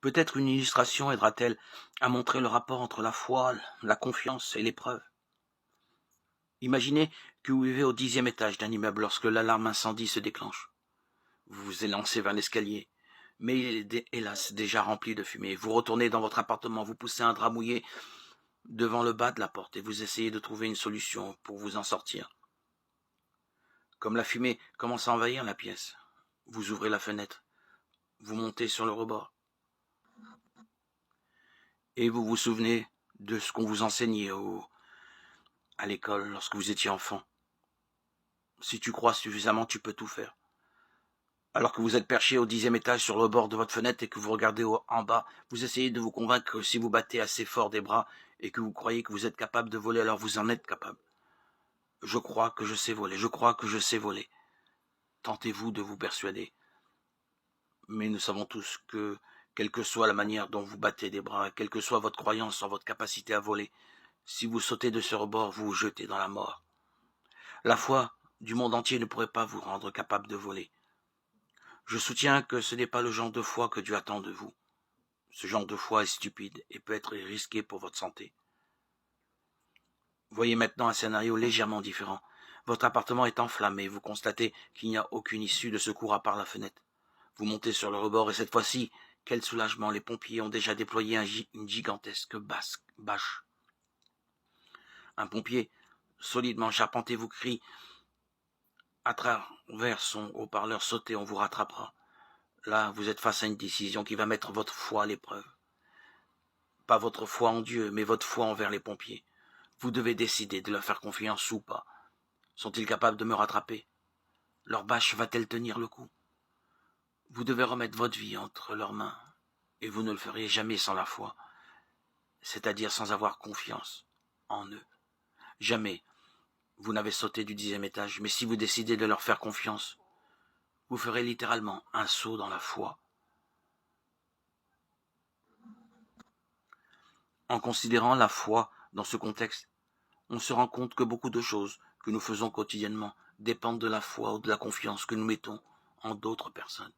Peut-être une illustration aidera-t-elle à montrer le rapport entre la foi, la confiance et l'épreuve. Imaginez que vous vivez au 10e étage d'un immeuble lorsque l'alarme incendie se déclenche. Vous vous élancez vers l'escalier, mais il est hélas déjà rempli de fumée. Vous retournez dans votre appartement, vous poussez un drap mouillé devant le bas de la porte et vous essayez de trouver une solution pour vous en sortir. Comme la fumée commence à envahir la pièce, vous ouvrez la fenêtre, vous montez sur le rebord et vous vous souvenez de ce qu'on vous enseignait à l'école lorsque vous étiez enfant. Si tu crois suffisamment, tu peux tout faire. Alors que vous êtes perché au 10e étage sur le bord de votre fenêtre et que vous regardez en bas, vous essayez de vous convaincre que si vous battez assez fort des bras et que vous croyez que vous êtes capable de voler, alors vous en êtes capable. Je crois que je sais voler, je crois que je sais voler. Tentez-vous de vous persuader. Mais nous savons tous que, quelle que soit la manière dont vous battez des bras, quelle que soit votre croyance en votre capacité à voler, si vous sautez de ce rebord, vous vous jetez dans la mort. La foi du monde entier ne pourrait pas vous rendre capable de voler. Je soutiens que ce n'est pas le genre de foi que Dieu attend de vous. Ce genre de foi est stupide et peut être risqué pour votre santé. Voyez maintenant un scénario légèrement différent. Votre appartement est enflammé, vous constatez qu'il n'y a aucune issue de secours à part la fenêtre. Vous montez sur le rebord et cette fois-ci, quel soulagement, les pompiers ont déjà déployé une gigantesque bâche. Un pompier, solidement charpenté, vous crie à travers son haut-parleur: sautez, on vous rattrapera. Là, vous êtes face à une décision qui va mettre votre foi à l'épreuve. Pas votre foi en Dieu, mais votre foi envers les pompiers. Vous devez décider de leur faire confiance ou pas. Sont-ils capables de me rattraper? Leur bâche va-t-elle tenir le coup? Vous devez remettre votre vie entre leurs mains, et vous ne le feriez jamais sans la foi, c'est-à-dire sans avoir confiance en eux. Jamais vous n'avez sauté du 10e étage, mais si vous décidez de leur faire confiance, vous ferez littéralement un saut dans la foi. En considérant la foi dans ce contexte, on se rend compte que beaucoup de choses que nous faisons quotidiennement dépendent de la foi ou de la confiance que nous mettons en d'autres personnes.